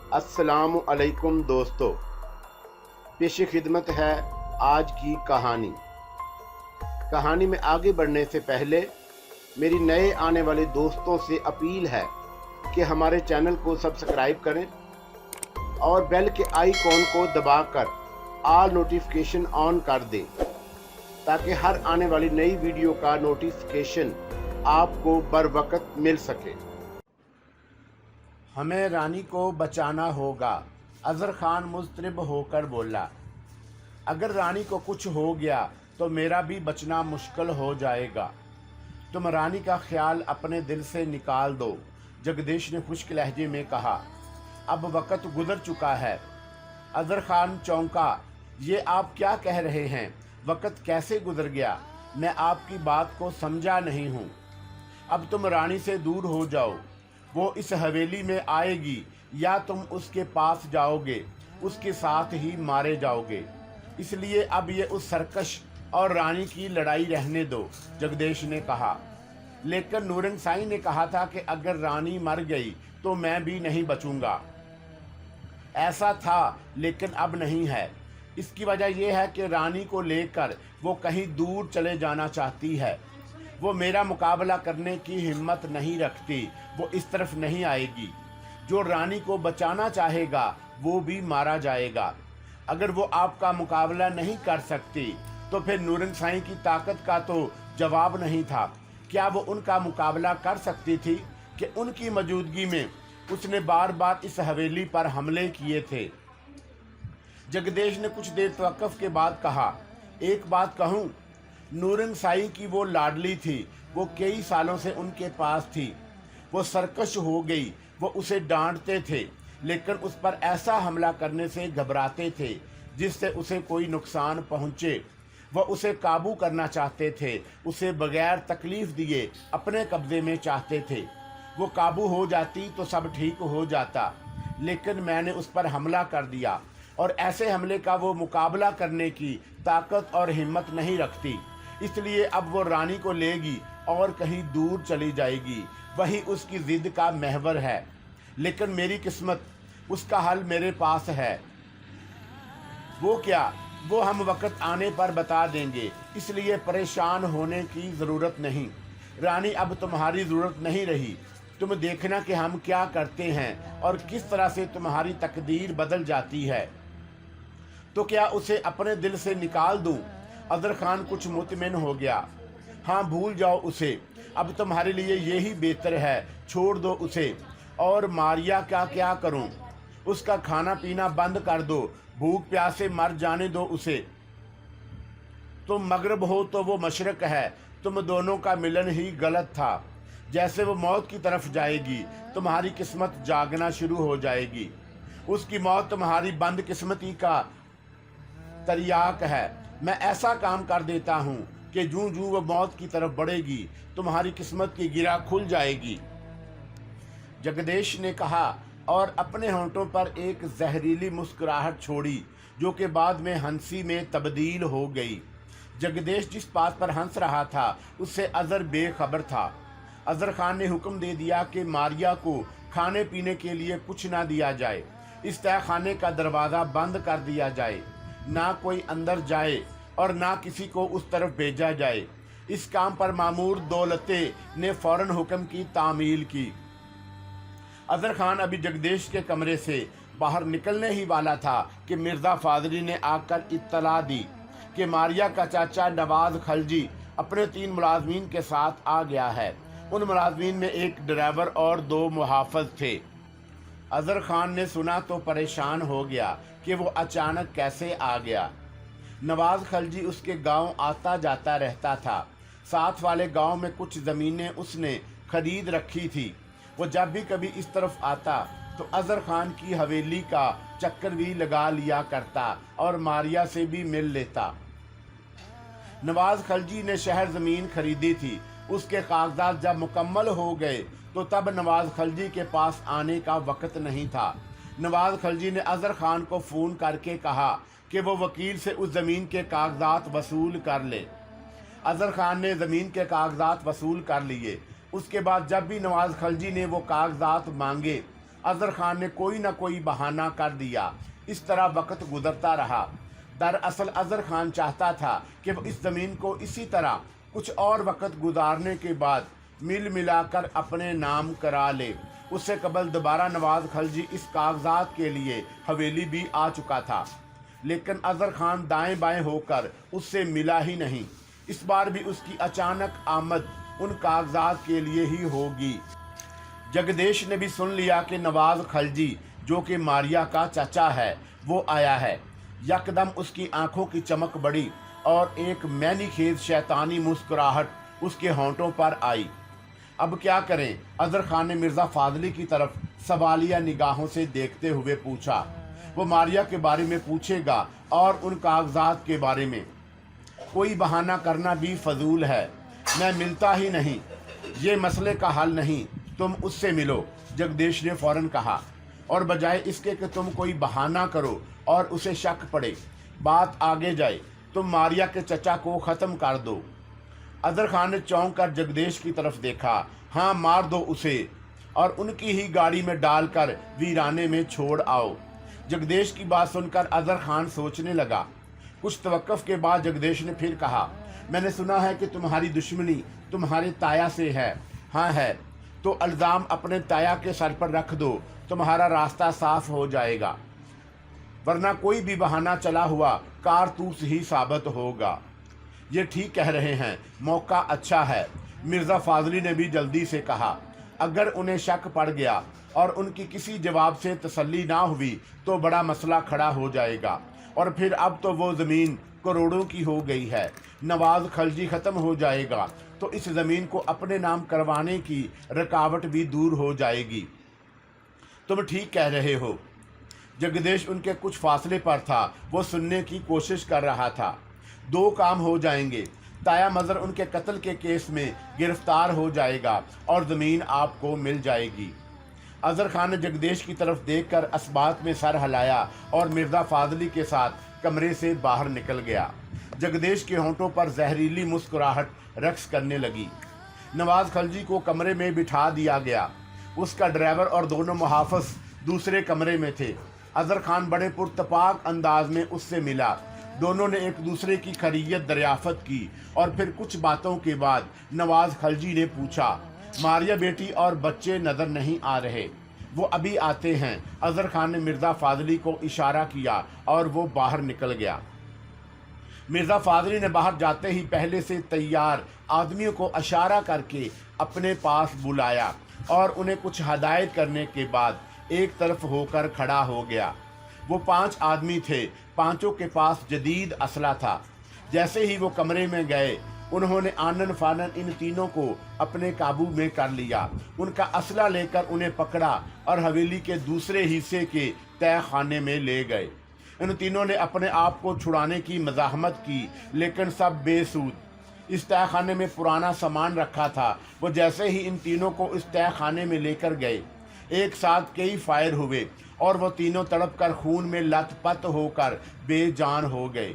अस्सलामु अलैकुम दोस्तों, पेश खिदमत है आज की कहानी। कहानी में आगे बढ़ने से पहले मेरी नए आने वाले दोस्तों से अपील है कि हमारे चैनल को सब्सक्राइब करें और बेल के आइकॉन को दबाकर ऑल नोटिफिकेशन ऑन कर दें ताकि हर आने वाली नई वीडियो का नोटिफिकेशन आपको बर वक्त मिल सके। हमें रानी को बचाना होगा, अजहर खान मुस्तरब होकर बोला। अगर रानी को कुछ हो गया तो मेरा भी बचना मुश्किल हो जाएगा। तुम रानी का ख्याल अपने दिल से निकाल दो, जगदीश ने खुश्क लहजे में कहा। अब वक़्त गुजर चुका है। अजहर खान चौंका। ये आप क्या कह रहे हैं? वक़्त कैसे गुजर गया? मैं आपकी बात को समझा नहीं हूँ। अब तुम रानी से दूर हो जाओ। वो इस हवेली में आएगी या तुम उसके पास जाओगे, उसके साथ ही मारे जाओगे। इसलिए अब ये उस सरकश और रानी की लड़ाई रहने दो, जगदीश ने कहा। लेकिन नूरन साई ने कहा था कि अगर रानी मर गई तो मैं भी नहीं बचूंगा। ऐसा था लेकिन अब नहीं है। इसकी वजह यह है कि रानी को लेकर वो कहीं दूर चले जाना चाहती है। वो मेरा मुकाबला करने की हिम्मत नहीं रखती। वो इस तरफ नहीं आएगी। जो रानी को बचाना चाहेगा वो भी मारा जाएगा। अगर वो आपका मुकाबला नहीं कर सकती तो फिर नूरन साई की ताकत का तो जवाब नहीं था। क्या वो उनका मुकाबला कर सकती थी कि उनकी मौजूदगी में उसने बार बार इस हवेली पर हमले किए थे? जगदीश ने कुछ देर तवक्कुफ के बाद कहा, एक बात कहूँ, नूरन साई की वो लाडली थी। वो कई सालों से उनके पास थी। वो सरकश हो गई। वो उसे डांटते थे लेकिन उस पर ऐसा हमला करने से घबराते थे जिससे उसे कोई नुकसान पहुँचे। वह उसे काबू करना चाहते थे, उसे बगैर तकलीफ दिए अपने कब्जे में चाहते थे। वो काबू हो जाती तो सब ठीक हो जाता, लेकिन मैंने उस पर हमला कर दिया और ऐसे हमले का वो मुकाबला करने की ताकत और हिम्मत नहीं रखती। इसलिए अब वो रानी को लेगी और कहीं दूर चली जाएगी। वही उसकी जिद का महवर है। लेकिन मेरी किस्मत, उसका हल मेरे पास है। वो क्या? वो हम वक़्त आने पर बता देंगे, इसलिए परेशान होने की ज़रूरत नहीं। रानी अब तुम्हारी ज़रूरत नहीं रही। तुम देखना कि हम क्या करते हैं और किस तरह से तुम्हारी तकदीर बदल जाती है। तो क्या उसे अपने दिल से निकाल दूं? अजहर खान कुछ मुतमिन हो गया। हाँ, भूल जाओ उसे। अब तुम्हारे लिए यही बेहतर है, छोड़ दो उसे। और मारिया का क्या करूं? उसका खाना पीना बंद कर दो, भूख प्यास से मर जाने दो उसे। तुम मगरब हो तो वो मशरक है। तुम दोनों का मिलन ही गलत था। जैसे वो मौत की तरफ जाएगी तुम्हारी किस्मत जागना शुरू हो जाएगी। उसकी मौत तुम्हारी बंद किस्मती का तरियाक है। मैं ऐसा काम कर देता हूँ कि जूं जूं वो मौत की तरफ बढ़ेगी तुम्हारी किस्मत की गिरा खुल जाएगी, जगदीश ने कहा और अपने होंठों पर एक जहरीली मुस्कुराहट छोड़ी जो कि बाद में हंसी में तब्दील हो गई। जगदीश जिस बात पर हंस रहा था उससे अजहर बेखबर था। अजहर खान ने हुक्म दे दिया कि मारिया को खाने पीने के लिए कुछ ना दिया जाए। इस तय खाने का दरवाज़ा बंद कर दिया जाए, ना कोई अंदर जाए और ना किसी को उस तरफ भेजा जाए। इस काम पर मामूर दौलते ने फौरन हुक्म की तामील की। अजहर खान अभी जगदीश के कमरे से बाहर निकलने ही वाला था कि मिर्ज़ा फाजली ने आकर इत्तला दी कि मारिया का चाचा नवाज खलजी अपने 3 मुलाजमीन के साथ आ गया है। उन मुलाजमीन में एक ड्राइवर और 2 मुहाफ़िज़ थे। अजहर खान ने सुना तो परेशान हो गया कि वो अचानक कैसे आ गया। नवाज खलजी उसके गांव आता जाता रहता था। साथ वाले गांव में कुछ ज़मीनें उसने खरीद रखी थी। वो जब भी कभी इस तरफ आता तो अजहर खान की हवेली का चक्कर भी लगा लिया करता और मारिया से भी मिल लेता। नवाज खलजी ने शहर ज़मीन खरीदी थी। उसके कागजात जब मुकम्मल हो गए तो तब नवाज खलजी के पास आने का वक़्त नहीं था। नवाज खलजी ने अजहर खान को फ़ोन करके कहा कि वो वकील से उस ज़मीन के कागजात वसूल कर ले। अजहर खान ने ज़मीन के कागजात वसूल कर लिए। उसके बाद जब भी नवाज खलजी ने वो कागजात मांगे अजहर खान ने कोई ना कोई बहाना कर दिया। इस तरह वक्त गुजरता रहा। दरअसल अजहर खान चाहता था कि वो इस ज़मीन को इसी तरह कुछ और वक्त गुजारने के बाद मिल मिलाकर अपने नाम करा ले। उससे कबल दोबारा नवाज खलजी इस कागजात के लिए हवेली भी आ चुका था, लेकिन अजहर खान दाएं बाएं होकर उससे मिला ही नहीं। इस बार भी उसकी अचानक आमद उन कागजात के लिए ही होगी। जगदेश ने भी सुन लिया कि नवाज खलजी, जो कि मारिया का चाचा है, वो आया है। यकदम उसकी आंखों की चमक बढ़ी और एक मैनीखेज शैतानी मुस्कुराहट उसके होंठों पर आई। अब क्या करें? अजहर खान ने मिर्ज़ा फाजली की तरफ सवालिया निगाहों से देखते हुए पूछा। वो मारिया के बारे में पूछेगा और उन कागजात के बारे में। कोई बहाना करना भी फजूल है। मैं मिलता ही नहीं, ये मसले का हल नहीं, तुम उससे मिलो, जगदेश ने फौरन कहा। और बजाय इसके कि तुम कोई बहाना करो और उसे शक पड़े, बात आगे जाए, तुम मारिया के चचा को ख़त्म कर दो। अजहर खान ने चौंक कर जगदेश की तरफ देखा। हाँ, मार दो उसे और उनकी ही गाड़ी में डालकर वीराने में छोड़ आओ। जगदेश की बात सुनकर अजहर खान सोचने लगा। कुछ तवक्कुफ के बाद जगदेश ने फिर कहा, मैंने सुना है कि तुम्हारी दुश्मनी तुम्हारे ताया से है। हाँ है, तो इल्ज़ाम अपने ताया के सर पर रख दो, तुम्हारा रास्ता साफ हो जाएगा, वरना कोई भी बहाना चला हुआ कारतूस ही साबित होगा। ये ठीक कह रहे हैं, मौका अच्छा है, मिर्ज़ा फाजली ने भी जल्दी से कहा। अगर उन्हें शक पड़ गया और उनकी किसी जवाब से तसल्ली ना हुई तो बड़ा मसला खड़ा हो जाएगा। और फिर अब तो वो ज़मीन करोड़ों की हो गई है, नवाज खलजी ख़त्म हो जाएगा तो इस ज़मीन को अपने नाम करवाने की रुकावट भी दूर हो जाएगी। तुम ठीक कह रहे हो। जगदेश उनके कुछ फासले पर था, वो सुनने की कोशिश कर रहा था। दो काम हो जाएंगे, ताया मज़र उनके कत्ल के केस में गिरफ्तार हो जाएगा और ज़मीन आपको मिल जाएगी। अजहर खान ने जगदेश की तरफ देखकर असबात में सर हिलाया और मिर्ज़ा फाजली के साथ कमरे से बाहर निकल गया। जगदेश के होंठों पर जहरीली मुस्कुराहट रक्स करने लगी। नवाज खलजी को कमरे में बिठा दिया गया। उसका ड्राइवर और दोनों मुहाफ़िज़ दूसरे कमरे में थे। अजहर खान बड़े पुरतपाक अंदाज में उससे मिला। दोनों ने एक दूसरे की खैरियत दरियाफ़त की और फिर कुछ बातों के बाद नवाज खलजी ने पूछा, मारिया बेटी और बच्चे नज़र नहीं आ रहे? वो अभी आते हैं। अजहर खान ने मिर्ज़ा फाजली को इशारा किया और वो बाहर निकल गया। मिर्ज़ा फाजली ने बाहर जाते ही पहले से तैयार आदमियों को इशारा करके अपने पास बुलाया और उन्हें कुछ हदायत करने के बाद एक तरफ होकर खड़ा हो गया। वो 5 आदमी थे, पांचों के पास जदीद असला था। जैसे ही वो कमरे में गए, उन्होंने आनन फानन इन तीनों को अपने काबू में कर लिया। उनका असला लेकर उन्हें पकड़ा और हवेली के दूसरे हिस्से के तय खाने में ले गए। इन तीनों ने अपने आप को छुड़ाने की मज़ाहमत की, लेकिन सब बेसूद। इस तय खाने में पुराना सामान रखा था। वो जैसे ही इन तीनों को इस तय खाने में लेकर गए, एक साथ कई फायर हुए और वो तीनों तड़प कर खून में लथपथ होकर बेजान हो गए।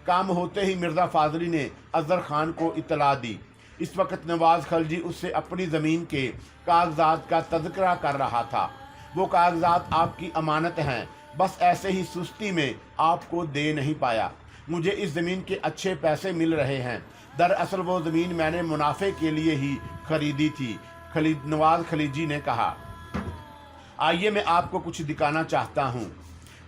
काम होते ही मिर्ज़ा फाजली ने अजहर खान को इतला दी। इस वक्त नवाज खलजी उससे अपनी ज़मीन के कागजात का तज़किरा कर रहा था। वो कागजात आपकी अमानत हैं, बस ऐसे ही सुस्ती में आपको दे नहीं पाया। मुझे इस ज़मीन के अच्छे पैसे मिल रहे हैं। दरअसल वो ज़मीन मैंने मुनाफे के लिए ही खरीदी थी। नवाज खलीजी ने कहा, आइए मैं आपको कुछ दिखाना चाहता हूँ।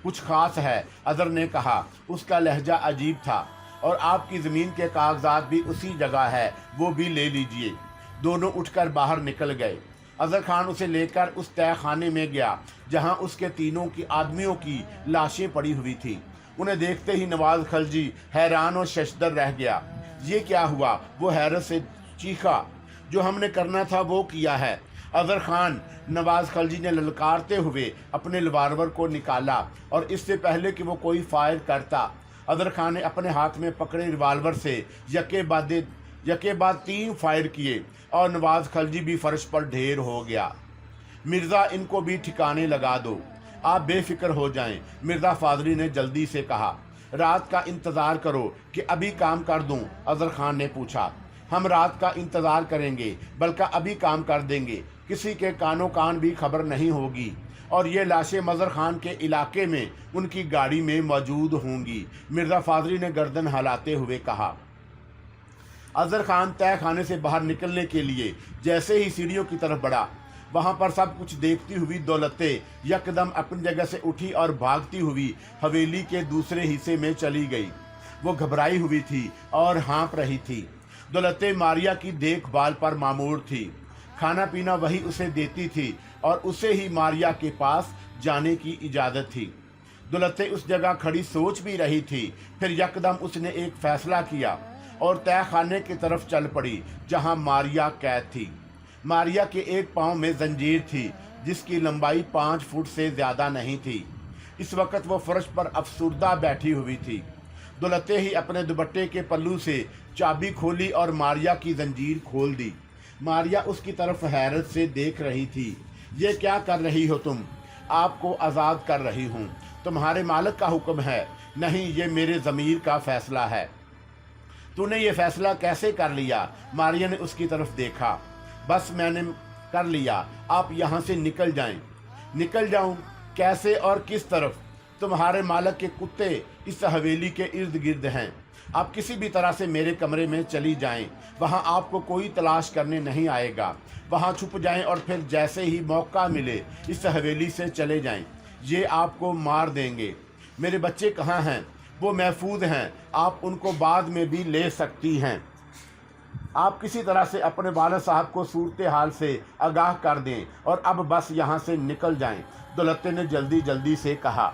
कुछ ख़ास है, अजहर ने कहा। उसका लहजा अजीब था। और आपकी ज़मीन के कागजात भी उसी जगह है, वो भी ले लीजिए। दोनों उठकर बाहर निकल गए। अजहर खान उसे लेकर उस तय खाने में गया जहाँ उसके तीनों की आदमियों की लाशें पड़ी हुई थी। उन्हें देखते ही नवाज खलजी हैरान और शशदर रह गया। ये क्या हुआ? वो हैरत से चीखा। जो हमने करना था वो किया है। अजहर खान, नवाज खलजी ने ललकारते हुए अपने रिवाल्वर को निकाला और इससे पहले कि वो कोई फायर करता, अजहर खान ने अपने हाथ में पकड़े रिवाल्वर से यके बाद 3 फायर किए और नवाज खलजी भी फर्श पर ढेर हो गया। मिर्ज़ा, इनको भी ठिकाने लगा दो, आप बेफिक्र हो जाएं, मिर्ज़ा फाजली ने जल्दी से कहा। रात का इंतज़ार करो कि अभी काम कर दूं? अजहर खान ने पूछा। हम रात का इंतज़ार करेंगे, बल्कि अभी काम कर देंगे। किसी के कानों कान भी खबर नहीं होगी। और ये लाशें मज़र खान के इलाके में उनकी गाड़ी में मौजूद होंगी। मिर्ज़ा फाजली ने गर्दन हिलाते हुए कहा। अजहर खान तय खाने से बाहर निकलने के लिए जैसे ही सीढ़ियों की तरफ बढ़ा, वहाँ पर सब कुछ देखती हुई दौलतें यकदम अपनी जगह से उठी और भागती हुई हवेली के दूसरे हिस्से में चली गई। वो घबराई हुई थी और हाँफ रही थी। दौलतें मारिया की देखभाल पर मामूर थी। खाना पीना वही उसे देती थी और उसे ही मारिया के पास जाने की इजाज़त थी। दौलतें उस जगह खड़ी सोच भी रही थी। फिर यकदम उसने एक फ़ैसला किया और तय खाने की तरफ चल पड़ी जहाँ मारिया कैद थी। मारिया के एक पाँव में जंजीर थी जिसकी लंबाई 5 फुट से ज़्यादा नहीं थी। इस वक्त वो फर्श पर अफसुर्दा बैठी हुई थी। दौलतें ही अपने दुपट्टे के पल्लू से चाबी खोली और मारिया की जंजीर खोल दी। मारिया उसकी तरफ हैरत से देख रही थी। ये क्या कर रही हो तुम? आपको आज़ाद कर रही हूँ। तुम्हारे मालिक का हुक्म है। नहीं, ये मेरे ज़मीर का फ़ैसला है। तूने ये फ़ैसला कैसे कर लिया? मारिया ने उसकी तरफ देखा। बस मैंने कर लिया। आप यहाँ से निकल जाएं। निकल जाऊँ? कैसे और किस तरफ? तुम्हारे मालिक के कुत्ते इस हवेली के इर्द गिर्द हैं। आप किसी भी तरह से मेरे कमरे में चली जाएं। वहाँ आपको कोई तलाश करने नहीं आएगा। वहाँ छुप जाएं और फिर जैसे ही मौका मिले इस हवेली से चले जाएं। ये आपको मार देंगे। मेरे बच्चे कहाँ हैं? वो महफूज हैं। आप उनको बाद में भी ले सकती हैं। आप किसी तरह से अपने वालिद साहब को सूरत हाल से आगाह कर दें और अब बस यहाँ से निकल जाएं। दौलतें ने जल्दी जल्दी से कहा।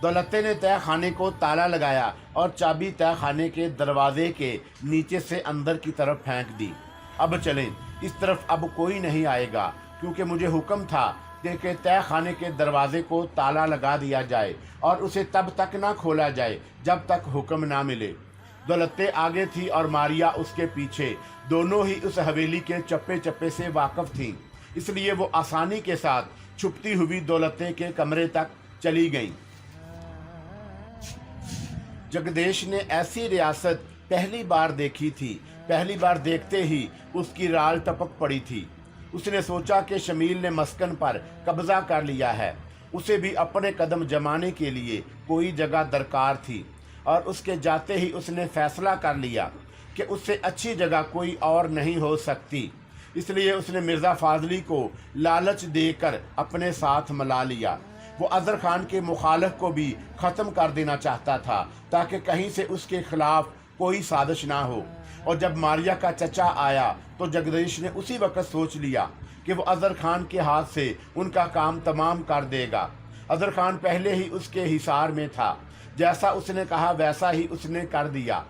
दौलतें ने तय खाने को ताला लगाया और चाबी तय खाने के दरवाजे के नीचे से अंदर की तरफ फेंक दी। अब चलें, इस तरफ अब कोई नहीं आएगा, क्योंकि मुझे हुक्म था कि तय खाने के दरवाजे को ताला लगा दिया जाए और उसे तब तक ना खोला जाए जब तक हुक्म ना मिले। दौलतें आगे थी और मारिया उसके पीछे। दोनों ही उस हवेली के चप्पे चप्पे से वाकिफ थीं, इसलिए वो आसानी के साथ छुपती हुई दौलतें के कमरे तक चली गईं। जगदेश ने ऐसी रियासत पहली बार देखी थी। पहली बार देखते ही उसकी राल टपक पड़ी थी। उसने सोचा कि शमील ने मस्कन पर कब्जा कर लिया है। उसे भी अपने कदम जमाने के लिए कोई जगह दरकार थी और उसके जाते ही उसने फैसला कर लिया कि उससे अच्छी जगह कोई और नहीं हो सकती। इसलिए उसने मिर्ज़ा फाजली को लालच देकर अपने साथ मिला लिया। वो अजहर खान के मुखालिफ को भी ख़त्म कर देना चाहता था ताकि कहीं से उसके खिलाफ कोई साजिश ना हो। और जब मारिया का चचा आया तो जगदीश ने उसी वक्त सोच लिया कि वो अजहर खान के हाथ से उनका काम तमाम कर देगा। अजहर खान पहले ही उसके हिसार में था। जैसा उसने कहा वैसा ही उसने कर दिया।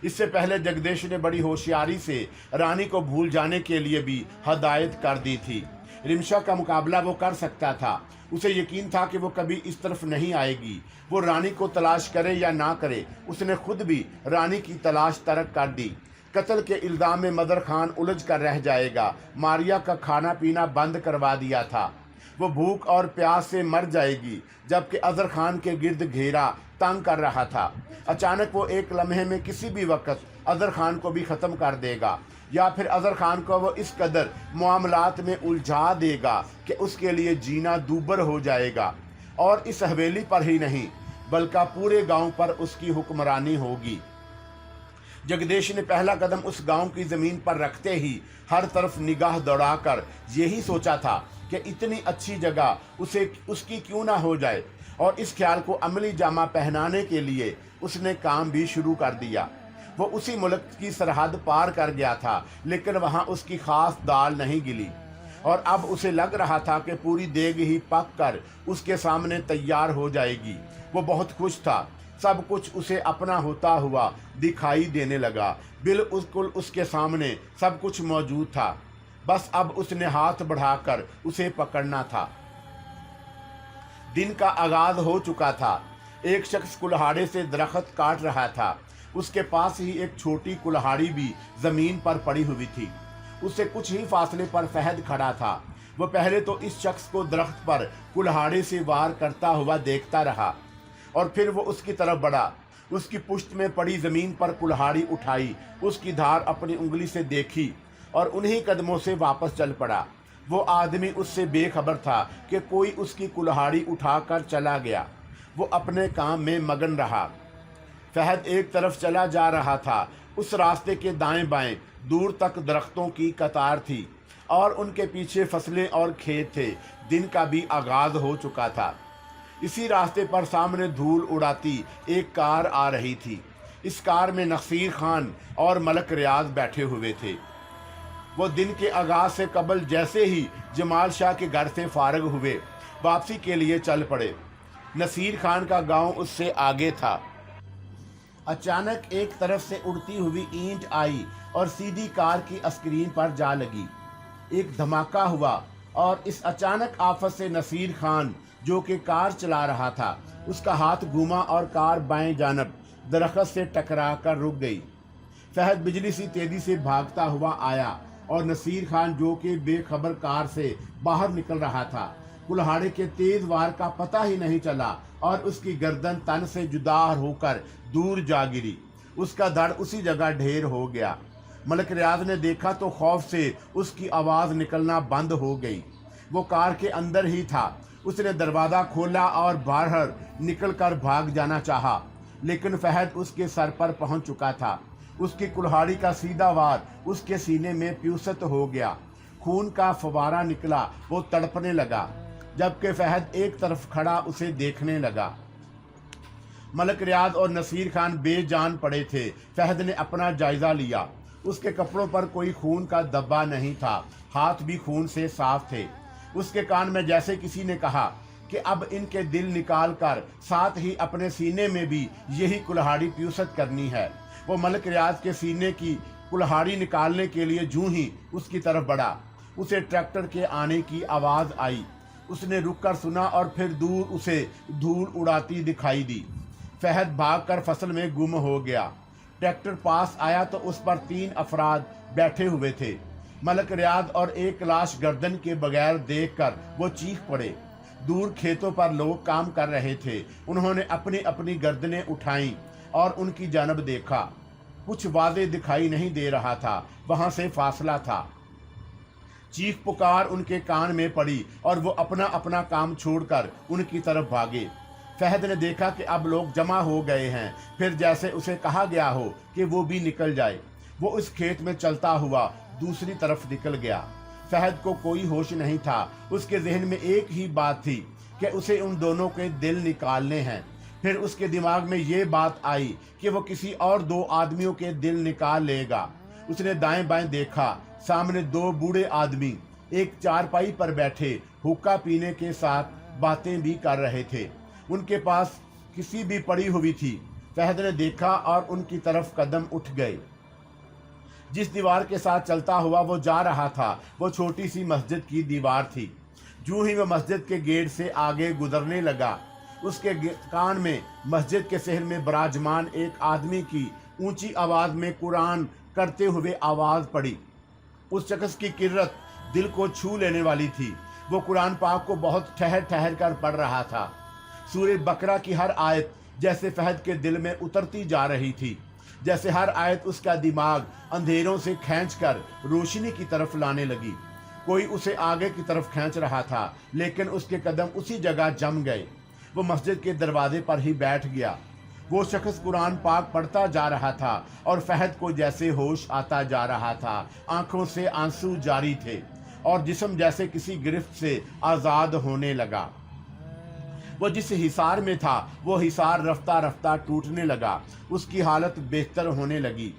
इससे पहले जगदीश ने बड़ी होशियारी से रानी को भूल जाने के लिए भी हदायत कर दी थी। रिमशा का मुकाबला वो कर सकता था। उसे यकीन था कि वो कभी इस तरफ नहीं आएगी। वो रानी को तलाश करे या ना करे, उसने खुद भी रानी की तलाश तर्क कर दी। कत्ल के इल्ज़ाम में मदर खान उलझ कर रह जाएगा। मारिया का खाना पीना बंद करवा दिया था। वो भूख और प्यास से मर जाएगी, जबकि अजहर खान के गिर्द घेरा तंग कर रहा था। अचानक वो एक लम्हे में किसी भी वक्त अजहर खान को भी ख़त्म कर देगा या फिर अजहर खान को वो इस कदर मामलात में उलझा देगा कि उसके लिए जीना दूभर हो जाएगा। और इस हवेली पर ही नहीं बल्कि पूरे गांव पर उसकी हुक्मरानी होगी। जगदीश ने पहला कदम उस गांव की ज़मीन पर रखते ही हर तरफ निगाह दौड़ाकर यही सोचा था कि इतनी अच्छी जगह उसकी क्यों ना हो जाए। और इस ख्याल को अमली जामा पहनाने के लिए उसने काम भी शुरू कर दिया। वो उसी मुल्क की सरहद पार कर गया था, लेकिन वहाँ उसकी खास दाल नहीं गिली और अब उसे लग रहा था कि पूरी देग ही पक कर उसके सामने तैयार हो जाएगी। वो बहुत खुश था। सब कुछ उसे अपना होता हुआ दिखाई देने लगा। बिल्कुल उसके सामने सब कुछ मौजूद था। बस अब उसने हाथ बढ़ाकर उसे पकड़ना था। दिन का आगाज हो चुका था। एक शख्स कुल्हाड़े से दरख्त काट रहा था। उसके पास ही एक छोटी कुल्हाड़ी भी जमीन पर पड़ी हुई थी। उससे कुछ ही फासले पर फहद खड़ा था। वह पहले तो इस शख्स को दरख्त पर कुल्हाड़ी से वार करता हुआ देखता रहा और फिर वो उसकी तरफ बढ़ा। उसकी पुश्त में पड़ी जमीन पर कुल्हाड़ी उठाई, उसकी धार अपनी उंगली से देखी और उन्हीं कदमों से वापस चल पड़ा। वो आदमी उससे बेखबर था कि कोई उसकी कुल्हाड़ी उठाकर चला गया। वो अपने काम में मगन रहा। फहद एक तरफ चला जा रहा था। उस रास्ते के दाएं बाएं दूर तक दरख्तों की कतार थी और उनके पीछे फसलें और खेत थे। दिन का भी आगाज हो चुका था। इसी रास्ते पर सामने धूल उड़ाती एक कार आ रही थी। इस कार में नसीर खान और मलक रियाज बैठे हुए थे। वो दिन के आगाज से कबल जैसे ही जमाल शाह के घर से फारग हुए, वापसी के लिए चल पड़े। नसीर खान का गांव उससे आगे था। अचानक एक तरफ से उड़ती हुई ईंट आई और सीधी कार की स्क्रीन पर जा लगी। एक धमाका हुआ और इस अचानक आफत से नसीर खान, जो कि कार चला रहा था, उसका हाथ घूमा और कार बाएं जानब दरख्त से टकरा कर रुक गई। फहद बिजली सी तेजी से भागता हुआ आया और नसीर खान, जो कि बेखबर कार से बाहर निकल रहा था, कुल्हाड़े के तेज वार का पता ही नहीं चला और उसकी गर्दन तन से जुदा होकर दूर जा गिरी। उसका धड़ उसी जगह ढेर हो गया। मलक रियाज ने देखा तो खौफ से उसकी आवाज़ निकलना बंद हो गई। वो कार के अंदर ही था। उसने दरवाज़ा खोला और बाहर निकलकर भाग जाना चाहा, लेकिन फहद उसके सर पर पहुंच चुका था। उसकी कुल्हाड़ी का सीधा वार उसके सीने में प्यूसत हो गया। खून का फवारा निकला। वो तड़पने लगा, जबकि फहद एक तरफ खड़ा उसे देखने लगा। मलक रियाज और नसीर खान बेजान पड़े थे। फहद ने अपना जायजा लिया। उसके कपड़ों पर कोई खून का धब्बा नहीं था, हाथ भी खून से साफ थे। उसके कान में जैसे किसी ने कहा कि अब इनके दिल निकाल कर साथ ही अपने सीने में भी यही कुल्हाड़ी प्यूसत करनी है। वो मलक रियाज के सीने की कुल्हाड़ी निकालने के लिए जूं ही उसकी तरफ बढ़ा, उसे ट्रैक्टर के आने की आवाज़ आई। उसने रुककर सुना और फिर दूर उसे धूल उड़ाती दिखाई दी। फहद भागकर फसल में गुम हो गया। ट्रैक्टर पास आया तो उस पर 3 अफराद बैठे हुए थे। मलक रियाज और एक लाश गर्दन के बगैर देखकर वो चीख पड़े। दूर खेतों पर लोग काम कर रहे थे। उन्होंने अपनी अपनी गर्दनें उठाईं और उनकी जानब देखा। कुछ वाज़े दिखाई नहीं दे रहा था, वहां से फासला था। चीख पुकार उनके कान में पड़ी और वो अपना अपना काम छोड़कर उनकी तरफ भागे। फहद ने देखा कि अब लोग जमा हो गए हैं। फिर जैसे उसे कहा गया हो कि वो भी निकल जाए, वो उस खेत में चलता हुआ दूसरी तरफ निकल गया। फहद को कोई होश नहीं था। उसके जहन में एक ही बात थी कि उसे उन दोनों के दिल निकालने हैं। फिर उसके दिमाग में ये बात आई कि वो किसी और 2 आदमियों के दिल निकाल लेगा। उसने दाएं बाएं देखा। सामने 2 बूढ़े आदमी एक चारपाई पर बैठे हुक्का पीने के साथ बातें भी कर रहे थे। उनके पास किसी भी पड़ी हुई थी। फहद ने देखा और उनकी तरफ कदम उठ गए। जिस दीवार के साथ चलता हुआ वो जा रहा था, वो छोटी सी मस्जिद की दीवार थी। जूं ही वह मस्जिद के गेट से आगे गुजरने लगा, उसके कान में मस्जिद के शहर में विराजमान एक आदमी की ऊंची आवाज़ में कुरान करते हुए आवाज़ पड़ी। उस शख्स की किरत दिल को छू लेने वाली थी। वो कुरान पाक को बहुत ठहर ठहर कर पढ़ रहा था। सूरह बकरा की हर आयत जैसे फहद के दिल में उतरती जा रही थी, जैसे हर आयत उसका दिमाग अंधेरों से खींचकर रोशनी की तरफ लाने लगी। कोई उसे आगे की तरफ खींच रहा था, लेकिन उसके कदम उसी जगह जम गए। वो मस्जिद के दरवाजे पर ही बैठ गया। वो शख्स कुरान पाक पढ़ता जा रहा था और फहद को जैसे होश आता जा रहा था। आंखों से आंसू जारी थे और जिस्म जैसे किसी गिरफ्त से आज़ाद होने लगा। वो जिस हिसार में था वो हिसार रफ्ता रफ्ता टूटने लगा। उसकी हालत बेहतर होने लगी।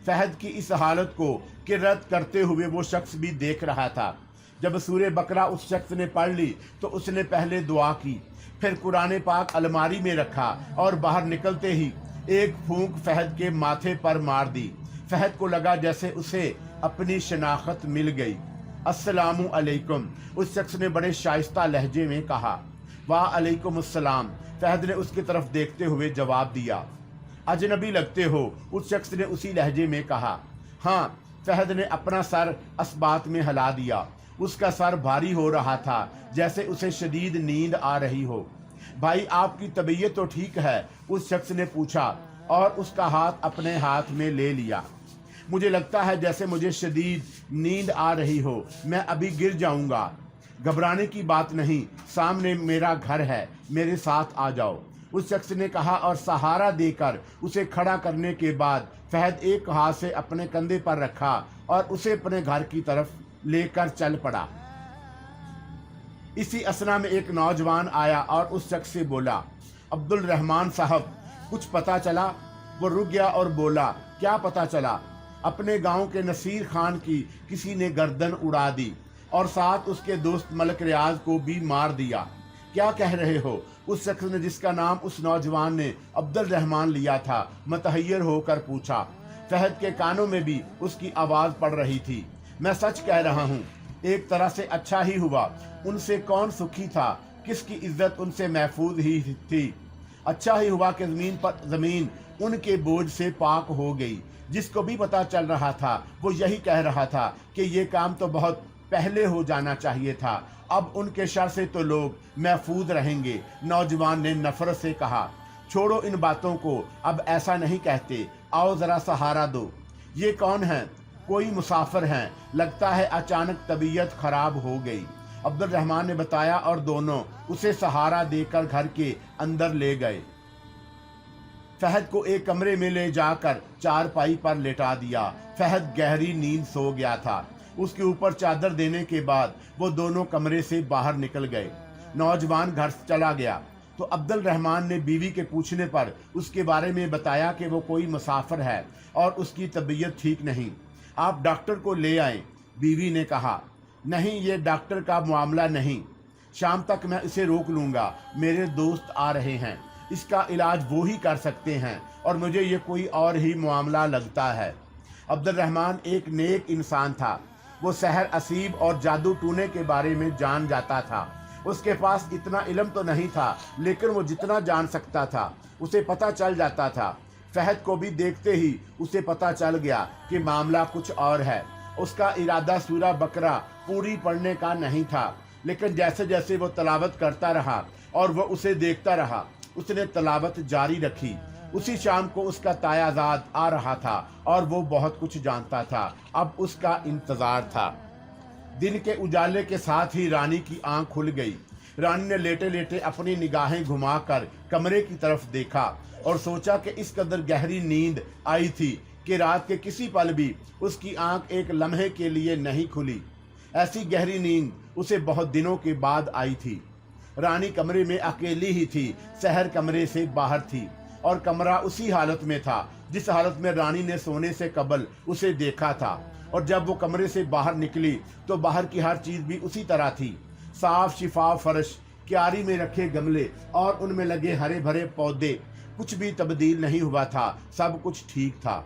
फहद की इस हालत को किरत करते हुए वो शख्स भी देख रहा था। जब सूरह बकरा उस शख्स ने पढ़ ली तो उसने पहले दुआ की, फिर कुरान पाक अलमारी में रखा और बाहर निकलते ही एक फूंक फहद के माथे पर मार दी। फहद को लगा जैसे उसे अपनी शनाख्त मिल गई। अस्सलामु अलैकुम, उस शख्स ने बड़े शाइस्ता लहजे में कहा। वाह अलैकुम अस्सलाम, फहद ने उसकी तरफ देखते हुए जवाब दिया। अजनबी लगते हो, उस शख्स ने उसी लहजे में कहा। हाँ, फहद ने अपना सर असबात में हिला दिया। उसका सर भारी हो रहा था, जैसे उसे शदीद नींद आ रही हो। भाई, आपकी तबीयत तो ठीक है? उस शख्स ने पूछा और उसका हाथ अपने हाथ में ले लिया। मुझे लगता है जैसे मुझे शदीद नींद आ रही हो, मैं अभी गिर जाऊंगा। घबराने की बात नहीं, सामने मेरा घर है, मेरे साथ आ जाओ, उस शख्स ने कहा और सहारा देकर उसे खड़ा करने के बाद फहद एक हाथ से अपने कंधे पर रखा और उसे अपने घर की तरफ लेकर चल पड़ा। इसी असना में एक नौजवान आया और उस शख्स से बोला, अब्दुल रहमान साहब, कुछ पता चला? वो रुक गया और बोला, क्या पता चला? अपने गांव के नसीर खान की किसी ने गर्दन उड़ा दी और साथ उसके दोस्त मलक रियाज को भी मार दिया। क्या कह रहे हो? उस शख्स ने, जिसका नाम उस नौजवान ने अब्दुल रहमान लिया था, मतहय्यर होकर पूछा। फहद के कानों में भी उसकी आवाज़ पड़ रही थी। मैं सच कह रहा हूँ, एक तरह से अच्छा ही हुआ। उनसे कौन सुखी था? किसकी इज्जत उनसे महफूज ही थी? अच्छा ही हुआ कि ज़मीन उनके बोझ से पाक हो गई। जिसको भी पता चल रहा था वो यही कह रहा था कि ये काम तो बहुत पहले हो जाना चाहिए था, अब उनके शर से तो लोग महफूज रहेंगे। नौजवान ने नफरत से कहा, छोड़ो इन बातों को, अब ऐसा नहीं कहते, आओ ज़रा सहारा दो। ये कौन है? कोई मुसाफिर हैं, लगता है अचानक तबीयत खराब हो गई, अब्दुल रहमान ने बताया और दोनों उसे सहारा देकर घर के अंदर ले गए। फहद को एक कमरे में ले जाकर चारपाई पर लेटा दिया। फहद गहरी नींद सो गया था। उसके ऊपर चादर देने के बाद वो दोनों कमरे से बाहर निकल गए। नौजवान घर चला गया तो अब्दुल रहमान ने बीवी के पूछने पर उसके बारे में बताया कि वो कोई मुसाफिर है और उसकी तबीयत ठीक नहीं, आप डॉक्टर को ले आएं। बीवी ने कहा, नहीं, ये डॉक्टर का मामला नहीं, शाम तक मैं इसे रोक लूँगा, मेरे दोस्त आ रहे हैं, इसका इलाज वो ही कर सकते हैं और मुझे ये कोई और ही मामला लगता है। अब्दुल रहमान एक नेक इंसान था। वो सहर असीब और जादू टूने के बारे में जान जाता था। उसके पास इतना इल्म तो नहीं था, लेकिन वो जितना जान सकता था उसे पता चल जाता था। फहद को भी देखते ही उसे पता चल गया कि मामला कुछ और है। उसका इरादा सूरा बकरा पूरी पढ़ने का नहीं था, लेकिन जैसे जैसे वो तलावत करता रहा और वह उसे देखता रहा, उसने तलावत जारी रखी। उसी शाम को उसका तायाजाद आ रहा था और वो बहुत कुछ जानता था। अब उसका इंतजार था। दिन के उजाले के साथ ही रानी की आंख खुल गई। रानी ने लेटे लेटे अपनी निगाहें घुमाकर कमरे की तरफ देखा और सोचा कि इस कदर गहरी नींद आई थी कि रात के किसी पल भी उसकी आंख एक लम्हे के लिए नहीं खुली। ऐसी गहरी नींद उसे बहुत दिनों के बाद आई थी। रानी कमरे में अकेली ही थी। सहर कमरे से बाहर थी और कमरा उसी हालत में था जिस हालत में रानी ने सोने से कबल उसे देखा था। और जब वो कमरे से बाहर निकली तो बाहर की हर चीज़ भी उसी तरह थी। साफ शिफाफ फर्श, क्यारी में रखे गमले और उनमें लगे हरे भरे पौधे, कुछ भी तब्दील नहीं हुआ था, सब कुछ ठीक था।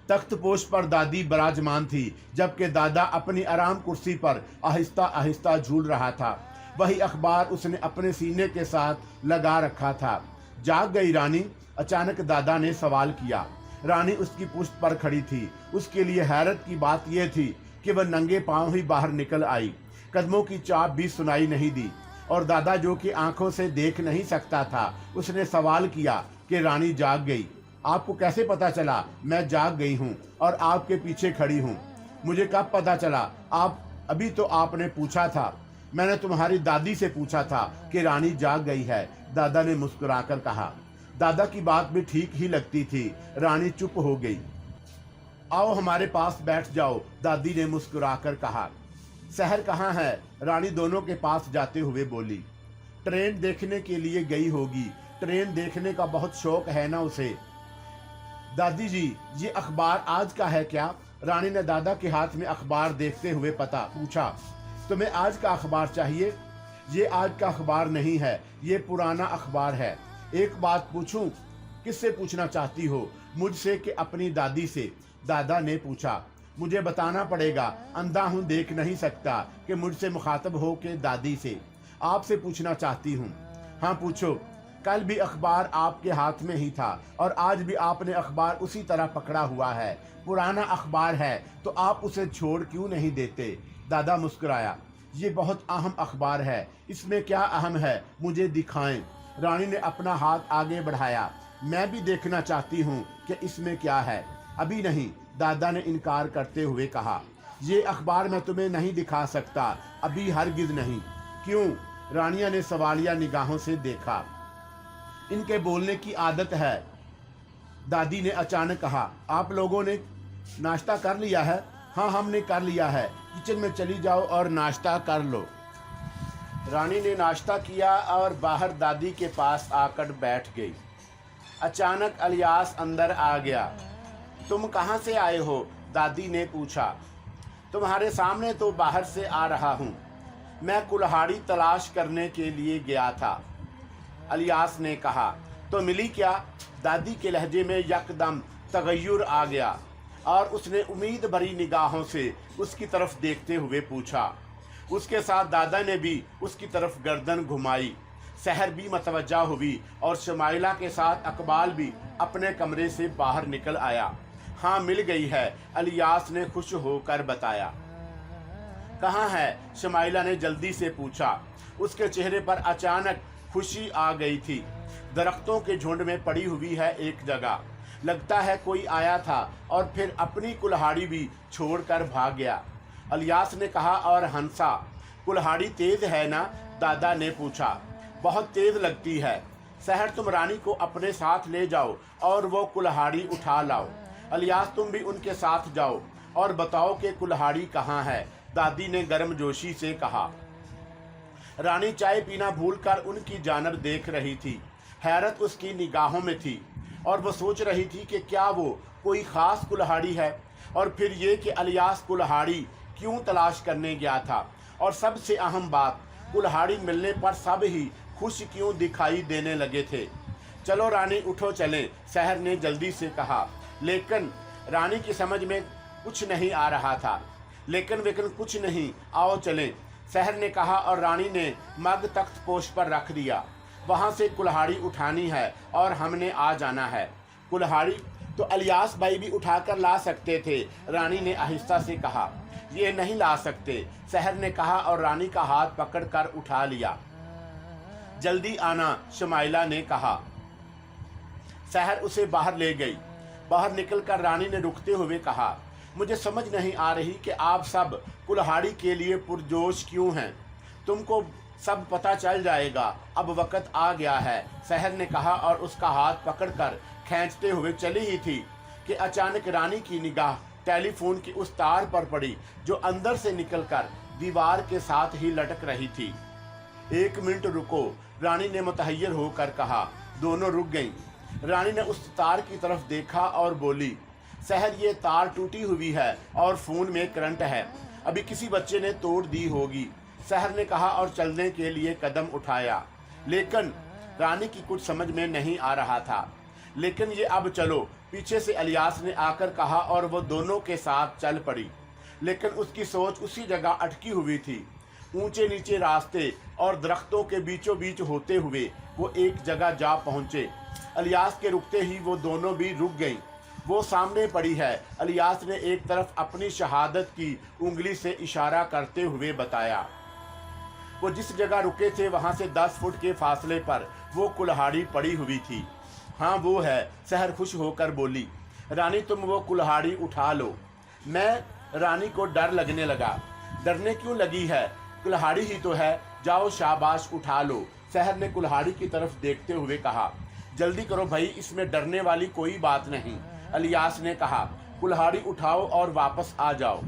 तख्त पोश पर दादी विराजमान थी, जबकि दादा अपनी आराम कुर्सी पर आहिस्ता आहिस्ता झूल रहा था। वही अखबार उसने अपने सीने के साथ लगा रखा था। जाग गई रानी? अचानक दादा ने सवाल किया। रानी उसकी पुश्त पर खड़ी थी। उसके लिए हैरत की बात यह थी कि वह नंगे पांव ही बाहर निकल आई। कदमों की चाप भी सुनाई नहीं दी और दादा, जो कि आंखों से देख नहीं सकता था, उसने सवाल किया कि रानी जाग गई? आपको कैसे पता चला? मैं जाग गई हूँ और आपके पीछे खड़ी हूँ। मुझे कब पता चला? आप अभी तो आपने पूछा था। मैंने तुम्हारी दादी से पूछा था कि रानी जाग गई है, दादा ने मुस्कुराकर कहा। दादा की बात भी ठीक ही लगती थी। रानी चुप हो गई। आओ हमारे पास बैठ जाओ, दादी ने मुस्कुराकर कहा। शहर कहाँ है? रानी दोनों के पास जाते हुए बोली। ट्रेन देखने के लिए गई होगी। ट्रेन देखने का बहुत शौक है ना उसे। दादी जी, ये अखबार आज का है क्या? रानी ने दादा के हाथ में अखबार देखते हुए पूछा। तुम्हें आज का अखबार चाहिए? ये आज का अखबार नहीं है, ये पुराना अखबार है। एक बात पूछूं? किससे पूछना चाहती हो? मुझसे कि अपनी दादी से? दादा ने पूछा। मुझे बताना पड़ेगा, अंधा हूँ, देख नहीं सकता कि मुझसे मुखातब हो के दादी से। आपसे पूछना चाहती हूँ। हाँ पूछो। कल भी अखबार आपके हाथ में ही था और आज भी आपने अखबार उसी तरह पकड़ा हुआ है। पुराना अखबार है तो आप उसे छोड़ क्यों नहीं देते? दादा मुस्कुराया। ये बहुत अहम अखबार है। इसमें क्या अहम है? मुझे दिखाएं। रानी ने अपना हाथ आगे बढ़ाया। मैं भी देखना चाहती हूँ कि इसमें क्या है। अभी नहीं, दादा ने इनकार करते हुए कहा, ये अखबार मैं तुम्हें नहीं दिखा सकता, अभी हरगिज नहीं। क्यों? रानिया ने सवालिया निगाहों से देखा। इनके बोलने की आदत है। दादी ने अचानक कहा, आप लोगों ने नाश्ता कर लिया है? हाँ, हमने कर लिया है। किचन में चली जाओ और नाश्ता कर लो। रानी ने नाश्ता किया और बाहर दादी के पास आकर बैठ गई। अचानक अलियास अंदर आ गया। तुम कहाँ से आए हो? दादी ने पूछा। तुम्हारे सामने तो बाहर से आ रहा हूँ। मैं कुल्हाड़ी तलाश करने के लिए गया था, अलियास ने कहा। तो मिली क्या? दादी के लहजे में यकदम तगय्युर आ गया और उसने उम्मीद भरी निगाहों से उसकी तरफ देखते हुए पूछा। उसके साथ दादा ने भी उसकी तरफ गर्दन घुमाई। सहर भी मतवज्जा हुई और शमाइला के साथ अकबाल भी अपने कमरे से बाहर निकल आया। हाँ, मिल गई है, अलियास ने खुश होकर बताया। कहाँ है? शमाइला ने जल्दी से पूछा। उसके चेहरे पर अचानक खुशी आ गई थी। दरख्तों के झुंड में पड़ी हुई है एक जगह। लगता है कोई आया था और फिर अपनी कुल्हाड़ी भी छोड़कर भाग गया, अलियास ने कहा और हंसा। कुल्हाड़ी तेज है ना? दादा ने पूछा। बहुत तेज लगती है। सहर, तुम रानी को अपने साथ ले जाओ और वो कुल्हाड़ी उठा लाओ। अलियास, तुम भी उनके साथ जाओ और बताओ कि कुल्हाड़ी कहाँ है, दादी ने गर्मजोशी से कहा। रानी चाय पीना भूलकर उनकी जानब देख रही थी। हैरत उसकी निगाहों में थी और वो सोच रही थी कि क्या वो कोई ख़ास कुल्हाड़ी है, और फिर ये कि अलियास कुल्हाड़ी क्यों तलाश करने गया था, और सबसे अहम बात, कुल्हाड़ी मिलने पर सब ही खुश क्यों दिखाई देने लगे थे। चलो रानी, उठो चलें, सहर ने जल्दी से कहा। लेकिन रानी की समझ में कुछ नहीं आ रहा था। लेकिन कुछ नहीं, आओ चलें, सहर ने कहा और रानी ने मग तख्त पोश पर रख दिया। वहाँ से कुल्हाड़ी उठानी है और हमने आ जाना है। कुल्हाड़ी तो अलियास भाई भी उठाकर ला सकते थे, रानी ने आहिस्ता से कहा। ये नहीं ला सकते, सहर ने कहा और रानी का हाथ पकड़कर उठा लिया। जल्दी आना, शमाइला ने कहा। सहर उसे बाहर ले गई। बाहर निकलकर रानी ने रुकते हुए कहा, मुझे समझ नहीं आ रही कि आप सब कुल्हाड़ी के लिए पुरजोश क्यों हैं। तुमको सब पता चल जाएगा, अब वक्त आ गया है, सहर ने कहा और उसका हाथ पकड़कर खींचते हुए चली ही थी कि अचानक रानी की निगाह टेलीफोन की उस तार पर पड़ी जो अंदर से निकलकर दीवार के साथ ही लटक रही थी। 1 मिनट रुको, रानी ने मुतहय्यर होकर कहा। दोनों रुक गईं। रानी ने उस तार की तरफ देखा और बोली, सहर, ये तार टूटी हुई है और फोन में करंट है, अभी किसी बच्चे ने तोड़ दी होगी, सहर ने कहा और चलने के लिए कदम उठाया। लेकिन रानी की कुछ समझ में नहीं आ रहा था। लेकिन ये अब चलो, पीछे से अलियास ने आकर कहा और वो दोनों के साथ चल पड़ी। लेकिन उसकी सोच उसी जगह अटकी हुई थी। ऊंचे नीचे रास्ते और दरख्तों के बीचों बीच होते हुए वो एक जगह जा पहुंचे। अलियास के रुकते ही वो दोनों भी रुक गईं। वो सामने पड़ी है, अलियास ने एक तरफ अपनी शहादत की उंगली से इशारा करते हुए बताया। वो जिस जगह रुके थे वहां से 10 फुट के फासले पर वो कुल्हाड़ी पड़ी हुई थी। हाँ, वो है, सहर खुश होकर बोली। रानी, तुम वो कुल्हाड़ी उठा लो। मैं रानी को डर लगने लगा। डरने क्यों लगी है, कुल्हाड़ी ही तो है, जाओ शाबाश उठा लो, सहर ने कुल्हाड़ी की तरफ देखते हुए कहा। जल्दी करो भाई, इसमें डरने वाली कोई बात नहीं, अलियास ने कहा। कुल्हाड़ी उठाओ और वापस आ जाओ।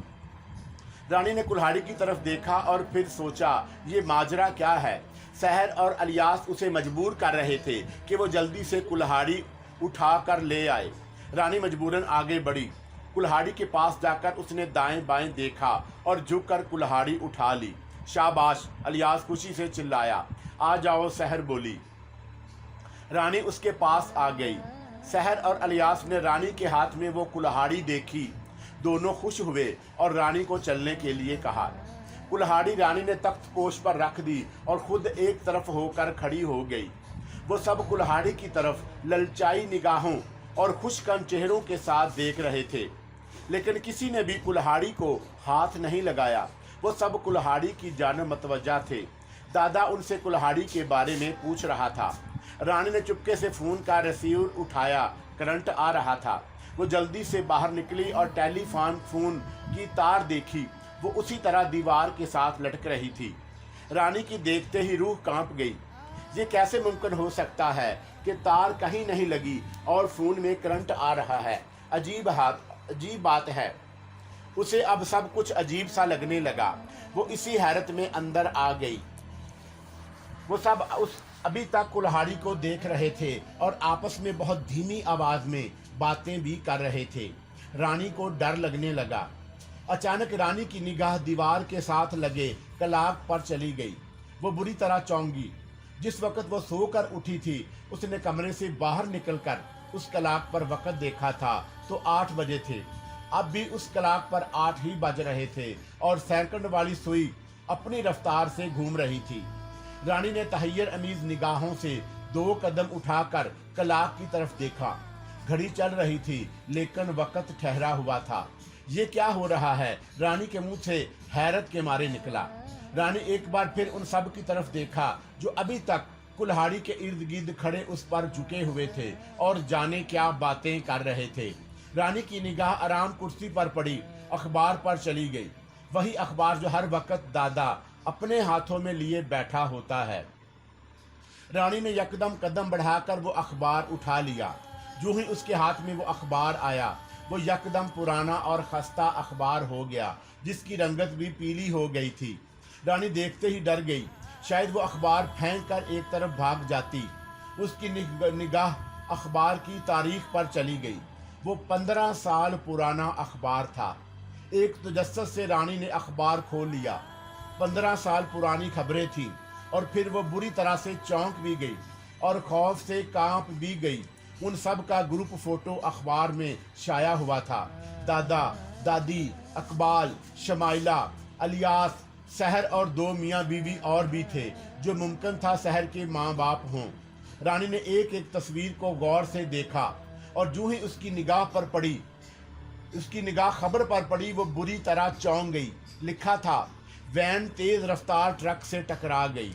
रानी ने कुल्हाड़ी की तरफ देखा और फिर सोचा, ये माजरा क्या है। सहर और अलियास उसे मजबूर कर रहे थे कि वो जल्दी से कुल्हाड़ी उठा कर ले आए। रानी मजबूरन आगे बढ़ी। कुल्हाड़ी के पास जाकर उसने दाएं बाएं देखा और झुककर कुल्हाड़ी उठा ली। शाबाश, अलियास खुशी से चिल्लाया। आ जाओ, सहर बोली। रानी उसके पास आ गई। सहर और अलियास ने रानी के हाथ में वो कुल्हाड़ी देखी। दोनों खुश हुए और रानी को चलने के लिए कहा। कुल्हाड़ी रानी ने तख्त पोश पर रख दी और खुद एक तरफ होकर खड़ी हो गई। वो सब कुल्हाड़ी की तरफ ललचाई निगाहों और खुशकन चेहरों के साथ देख रहे थे, लेकिन किसी ने भी कुल्हाड़ी को हाथ नहीं लगाया। वो सब कुल्हाड़ी की जानब मतवज्जा थे। दादा उनसे कुल्हाड़ी के बारे में पूछ रहा था। रानी ने चुपके से फ़ोन का रिसीवर उठाया। करंट आ रहा था। वो जल्दी से बाहर निकली और टेलीफोन की तार देखी, वो उसी तरह दीवार के साथ लटक रही थी। रानी की देखते ही रूह कांप गई। ये कैसे मुमकिन हो सकता है कि तार कहीं नहीं लगी और फोन में करंट आ रहा है। अजीब बात है। उसे अब सब कुछ अजीब सा लगने लगा। वो इसी हैरत में अंदर आ गई। वो सब अभी तक कुल्हाड़ी को देख रहे थे और आपस में बहुत धीमी आवाज में बातें भी कर रहे थे। रानी को डर लगने लगा। अचानक रानी की निगाह दीवार के साथ लगे कलाक पर चली गई। वो बुरी तरह चौंकी। जिस वक्त वो सोकर उठी थी, उसने कमरे से बाहर निकलकर उस कलाक पर वक्त देखा था तो 8 बजे थे। अब भी उस कलाक पर 8 ही बज रहे थे और सेकंड वाली सुई अपनी रफ्तार से घूम रही थी। रानी ने तहैयर अमीज निगाहों से 2 कदम उठाकर कलाक की तरफ देखा। घड़ी चल रही थी लेकिन वक्त ठहरा हुआ था। ये क्या हो रहा है? रानी के मुंह से हैरत के मारे निकला। रानी एक बार फिर उन सब की तरफ देखा जो अभी तक कुल्हाड़ी के इर्द गिर्द खड़े उस पर झुके हुए थे और जाने क्या बातें कर रहे थे। रानी की निगाह आराम कुर्सी पर पड़ी अखबार पर चली गई। वही अखबार जो हर वक्त दादा अपने हाथों में लिए बैठा होता है। रानी ने यकदम कदम बढ़ाकर वो अखबार उठा लिया। जो ही उसके हाथ में वो अखबार आया, वो यकदम पुराना और खस्ता अखबार हो गया जिसकी रंगत भी पीली हो गई थी। रानी देखते ही डर गई। शायद वो अखबार फेंक कर एक तरफ भाग जाती। उसकी निगाह अखबार की तारीख पर चली गई। वो 15 साल पुराना अखबार था। एक तजस्सुस से रानी ने अखबार खोल लिया। 15 साल पुरानी खबरें थीं और फिर वो बुरी तरह से चौंक भी गई और खौफ से कांप भी गई। उन सब का ग्रुप फोटो अखबार में शाया हुआ था। दादा, दादी, अकबाल, शमाइला, अलियास, सहर और 2 मियाँ बीवी और भी थे जो मुमकिन था सहर के माँ बाप हों। रानी ने एक एक तस्वीर को गौर से देखा और जो ही उसकी निगाह खबर पर पड़ी, वो बुरी तरह चौंक गई। लिखा था, वैन तेज रफ्तार ट्रक से टकरा गई,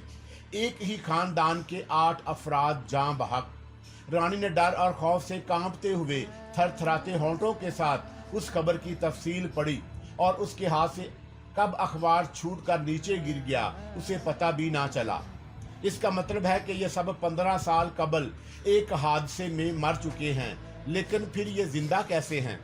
एक ही खानदान के 8 अफराद जान बहक। रानी ने डर और खौफ से कांपते हुए थरथराते होंठों के साथ उस खबर की तफसील पढ़ी और उसके हाथ से कब अखबार छूटकर नीचे गिर गया उसे पता भी ना चला। इसका मतलब है कि ये सब 15 साल कबल एक हादसे में मर चुके हैं, लेकिन फिर ये जिंदा कैसे हैं?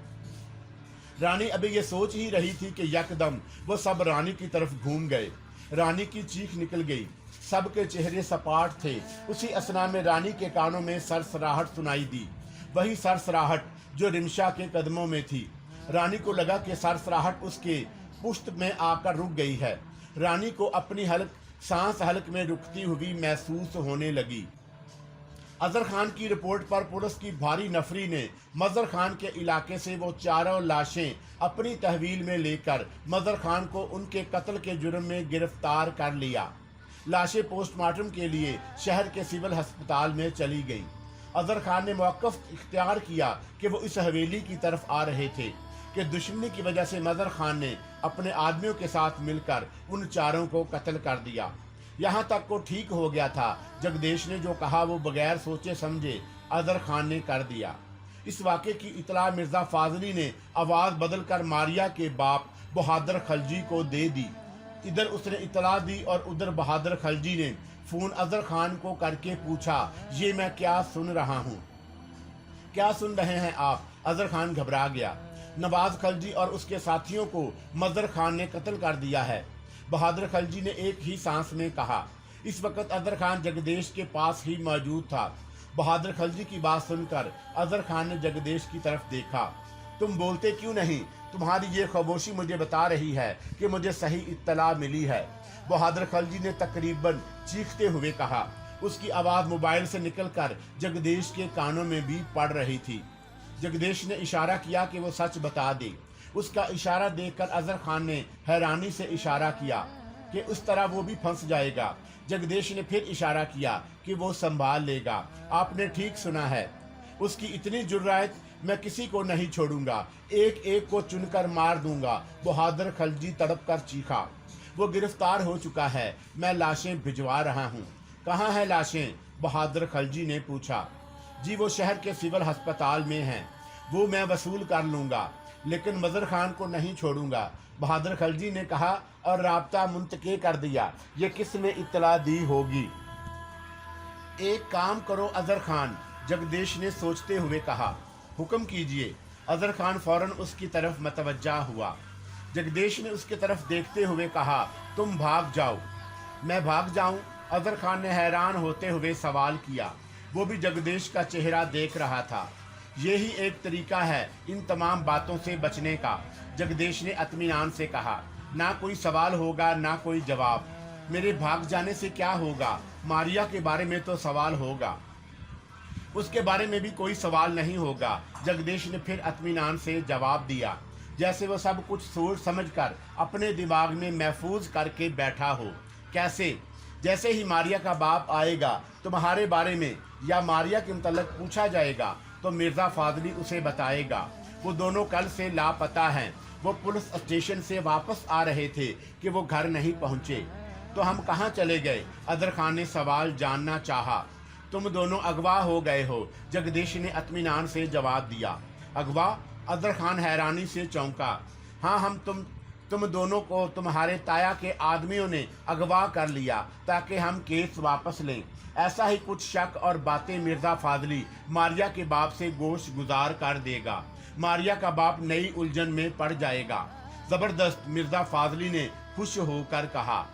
रानी अभी ये सोच ही रही थी कि यकदम वो सब रानी की तरफ घूम गए। रानी की चीख निकल गई। सबके चेहरे सपाट थे। उसी असना में रानी के कानों में सरसराहट सुनाई दी, वही सरसराहट जो रिमशा के कदमों में थी। रानी को लगा कि सरसराहट उसके पुश्त में आकर रुक गई है। रानी को अपनी सांस हल्क में रुकती हुई महसूस होने लगी। अजहर खान की रिपोर्ट पर पुलिस की भारी नफरी ने मजहर खान के इलाके से वो 4 लाशें अपनी तहवील में लेकर मजहर खान को उनके कत्ल के जुर्म में गिरफ्तार कर लिया। लाशें पोस्टमार्टम के लिए शहर के सिविल अस्पताल में चली गई। अजहर खान ने मौक़िफ़ इख्तियार किया कि वो इस हवेली की तरफ आ रहे थे कि दुश्मनी की वजह से मजहर खान ने अपने आदमियों के साथ मिलकर उन 4 को कत्ल कर दिया। यहाँ तक को ठीक हो गया था। जगदेश ने जो कहा वो बगैर सोचे समझे अजहर खान ने कर दिया। इस वाक़े की इतला मिर्ज़ा फाजली ने आवाज़ बदलकर मारिया के बाप बहादुर खलजी को दे दी। इधर उसने इतला दी और उधर बहादुर खलजी ने फ़ोन अजहर खान को करके पूछा, ये मैं क्या सुन रहा हूँ? क्या सुन रहे हैं आप? अजहर खान घबरा गया। नवाज खलजी और उसके साथियों को मजहर खान ने कत्ल कर दिया है, बहादुर खलजी ने एक ही सांस में कहा। इस वक्त अजहर खान जगदेश के पास ही मौजूद था। बहादुर खलजी की बात सुनकर अजहर खान ने जगदेश की तरफ देखा। तुम बोलते क्यों नहीं? तुम्हारी ये खामोशी मुझे बता रही है कि मुझे सही इत्तला मिली है, बहादुर खलजी ने तकरीबन चीखते हुए कहा। उसकी आवाज़ मोबाइल से निकलकर जगदेश के कानों में भी पड़ रही थी। जगदेश ने इशारा किया कि वो सच बता दे। उसका इशारा देखकर अजहर खान ने हैरानी से इशारा किया कि उस तरह वो भी फंस जाएगा। जगदेश ने फिर इशारा किया कि वो संभाल लेगा। आपने ठीक सुना है। उसकी इतनी जुर्रत, मैं किसी को नहीं छोड़ूंगा, एक एक को चुनकर मार दूंगा, बहादुर खलजी तड़प कर चीखा। वो गिरफ्तार हो चुका है, मैं लाशें भिजवा रहा हूँ। कहाँ हैं लाशें? बहादुर खलजी ने पूछा। जी वो शहर के सिविल अस्पताल में हैं। वो मैं वसूल कर लूँगा, लेकिन मज़र खान को नहीं छोड़ूंगा। बहादुर खलजी ने कहा और राब्ता मुंतके कर दिया, ये किसने इत्तला दी होगी। एक काम करो अजहर खान, जगदेश ने सोचते हुए कहा। हुक्म कीजिए। अजहर खान फौरन उसकी तरफ मतवज्जा हुआ। जगदेश ने उसकी तरफ देखते हुए कहा, तुम भाग जाओ। मैं भाग जाऊं? अजहर खान ने हैरान होते हुए सवाल किया। वो भी जगदेश का चेहरा देख रहा था। यही एक तरीका है इन तमाम बातों से बचने का, जगदेश ने इत्मीनान से कहा। ना कोई सवाल होगा ना कोई जवाब। मेरे भाग जाने से क्या होगा? मारिया के बारे में तो सवाल होगा, उसके बारे में भी कोई सवाल नहीं होगा। जगदेश ने फिर इत्मीनान से जवाब दिया, जैसे वो सब कुछ सोच समझकर अपने दिमाग में महफूज करके बैठा हो। कैसे? जैसे ही मारिया का बाप आएगा तुम्हारे बारे में या मारिया के मुतल्लिक पूछा जाएगा तो मिर्ज़ा फाजली उसे बताएगा। वो दोनों कल से लापता हैं। वो पुलिस स्टेशन से वापस आ रहे थे कि वो घर नहीं पहुंचे। तो हम कहाँ चले गए? अदर खान ने सवाल जानना चाहा। तुम दोनों अगवा हो गए हो, जगदीश ने इत्मीनान से जवाब दिया। अगवा? अदर खान हैरानी से चौंका। हाँ, हम तुम दोनों को तुम्हारे ताया के आदमियों ने अगवा कर लिया ताकि हम केस वापस लें। ऐसा ही कुछ शक और बातें मिर्ज़ा फाजली मारिया के बाप से गोश गुजार कर देगा। मारिया का बाप नई उलझन में पड़ जाएगा। जबरदस्त, मिर्ज़ा फाजली ने खुश होकर कहा।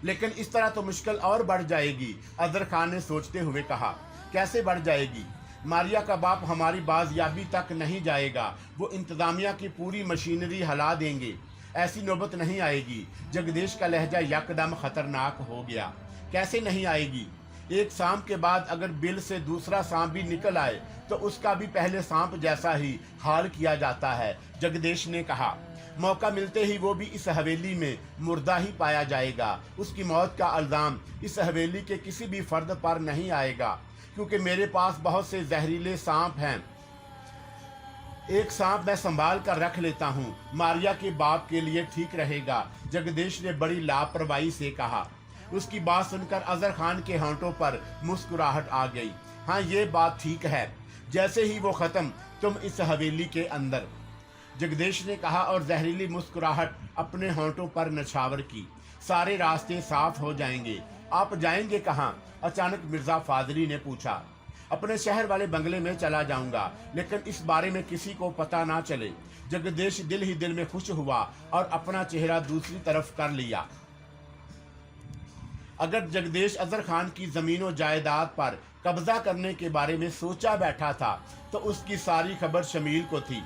लेकिन इस तरह तो मुश्किल और बढ़ जाएगी, अदर खान ने सोचते हुए कहा। कैसे बढ़ जाएगी? मारिया का बाप हमारी बाजियाबी तक नहीं जाएगा। वो इंतजामिया की पूरी मशीनरी हिला देंगे। ऐसी नौबत नहीं आएगी। जगदीश का लहजा यकदम खतरनाक हो गया। कैसे नहीं आएगी? एक सांप के बाद अगर बिल से दूसरा सांप भी निकल आए तो उसका भी पहले सांप जैसा ही हाल किया जाता है, जगदीश ने कहा। मौका मिलते ही वो भी इस हवेली में मुर्दा ही पाया जाएगा। उसकी मौत का इल्ज़ाम इस हवेली के किसी भी फर्द पर नहीं आएगा, क्योंकि मेरे पास बहुत से जहरीले सांप हैं। एक सांप मैं संभाल कर रख लेता हूँ, मारिया के बाप के लिए ठीक रहेगा, जगदीश ने बड़ी लापरवाही से कहा। उसकी बात सुनकर अजहर खान के होंठों पर मुस्कुराहट आ गई। हाँ, ये बात ठीक है। जैसे ही वो खत्म, तुम इस हवेली के अंदर, जगदीश ने कहा और जहरीली मुस्कुराहट अपने होंठों पर नछावर की। सारे रास्ते साफ हो जाएंगे। आप जाएंगे कहाँ? अचानक मिर्ज़ा फाजली ने पूछा। अपने शहर वाले बंगले में चला जाऊंगा, लेकिन इस बारे में किसी को पता ना चले। जगदीश दिल ही दिल में खुश हुआ और अपना चेहरा दूसरी तरफ कर लिया। अगर जगदीश अजहर खान की ज़मीनों जायदाद पर कब्जा करने के बारे में सोचा बैठा था तो उसकी सारी खबर शमील को थी।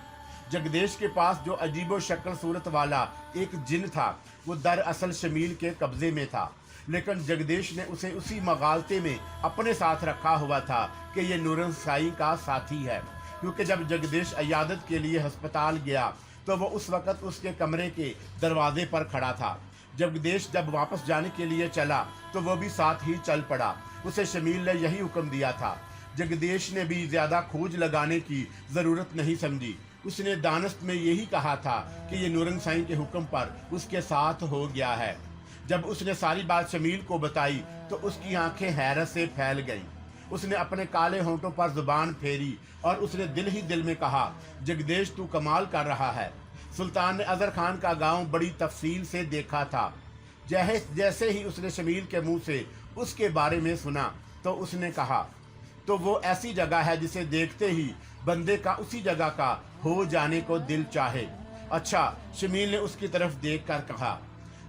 जगदीश के पास जो अजीबो शक्ल सूरत वाला एक जिन था वो दरअसल शमील के कब्जे में था, लेकिन जगदीश ने उसे उसी मगालते में अपने साथ रखा हुआ था कि ये नूरन साई का साथी है। क्योंकि जब जगदीश अयादत के लिए अस्पताल गया तो वो उस वक़्त उसके कमरे के दरवाजे पर खड़ा था। जगदीश जब वापस जाने के लिए चला तो वो भी साथ ही चल पड़ा। उसे शमील ने यही हुक्म दिया था। जगदीश ने भी ज़्यादा खोज लगाने की ज़रूरत नहीं समझी। उसने दानस्त में यही कहा था कि ये नूरन साई के हुक्म पर उसके साथ हो गया है। जब उसने सारी बात शमील को बताई तो उसकी आंखें हैरत से फैल गईं। उसने अपने काले होंठों पर जुबान फेरी और उसने दिल ही दिल में कहा, जगदीश तू कमाल कर रहा है। सुल्तान ने अजहर खान का गांव बड़ी तफसील से देखा था। जैसे ही उसने शमील के मुंह से उसके बारे में सुना तो उसने कहा, तो वो ऐसी जगह है जिसे देखते ही बंदे का उसी जगह का हो जाने को दिल चाहे। अच्छा, शमील ने उसकी तरफ देख कर कहा।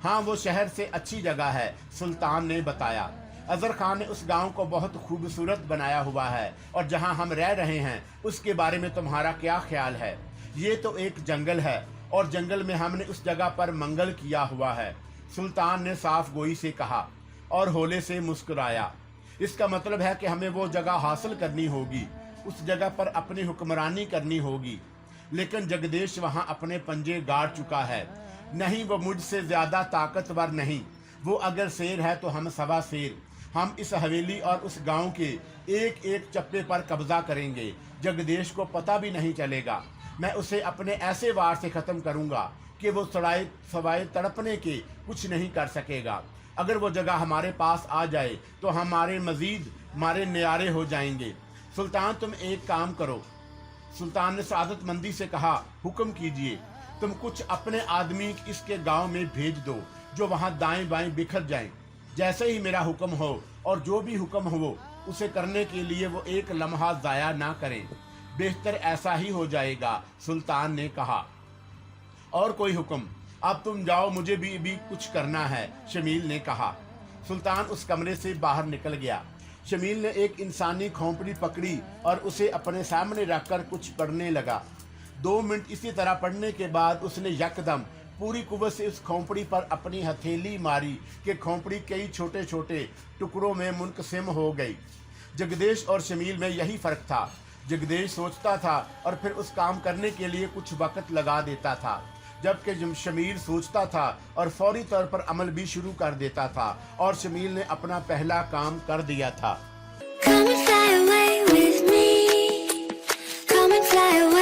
हाँ, वो शहर से अच्छी जगह है, सुल्तान ने बताया। अजहर खान ने उस गांव को बहुत खूबसूरत बनाया हुआ है और जहां हम रह रहे हैं उसके बारे में तुम्हारा क्या ख्याल है? ये तो एक जंगल है और जंगल में हमने उस जगह पर मंगल किया हुआ है, सुल्तान ने साफ गोई से कहा और होले से मुस्कुराया। इसका मतलब है कि हमें वो जगह हासिल करनी होगी, उस जगह पर अपनी हुक्मरानी करनी होगी। लेकिन जगदीश वहाँ अपने पंजे गाड़ चुका है। नहीं, वो मुझसे ज़्यादा ताकतवर नहीं। वो अगर शेर है तो हम सवा शेर। हम इस हवेली और उस गांव के एक एक चप्पे पर कब्जा करेंगे। जगदीश को पता भी नहीं चलेगा। मैं उसे अपने ऐसे वार से ख़त्म करूंगा कि वो सवाए तड़पने के कुछ नहीं कर सकेगा। अगर वो जगह हमारे पास आ जाए तो हमारे मजीद मारे न्यारे हो जाएंगे। सुल्तान, तुम एक काम करो, सुल्तान ने सआदतमंदी से कहा, हुक्म कीजिए, तुम कुछ अपने आदमी इसके गांव में भेज दो जो वहां दाएं बाएं बिखर जाएं। जैसे ही मेरा हुक्म हो और जो भी हुक्म हो उसे करने के लिए वो एक लम्हा जाया ना करें। बेहतर ऐसा ही हो जाएगा, सुल्तान ने कहा। और कोई हुक्म? अब तुम जाओ, मुझे भी कुछ करना है, शमील ने कहा। सुल्तान उस कमरे से बाहर निकल गया। शमील ने एक इंसानी खोपड़ी पकड़ी और उसे अपने सामने रखकर कुछ पढ़ने लगा। 2 मिनट इसी तरह पढ़ने के बाद उसने यकदम पूरी कुव्वत से उस खोपड़ी पर अपनी हथेली मारी कि खोपड़ी कई छोटे छोटे टुकड़ों में मुनकसिम हो गई। जगदेश और शमील में यही फर्क था। जगदेश सोचता था और फिर उस काम करने के लिए कुछ वक्त लगा देता था, जबकि शमील सोचता था और फौरी तौर पर अमल भी शुरू कर देता था। और शमील ने अपना पहला काम कर दिया था। Come and fly away with me. Come and fly away.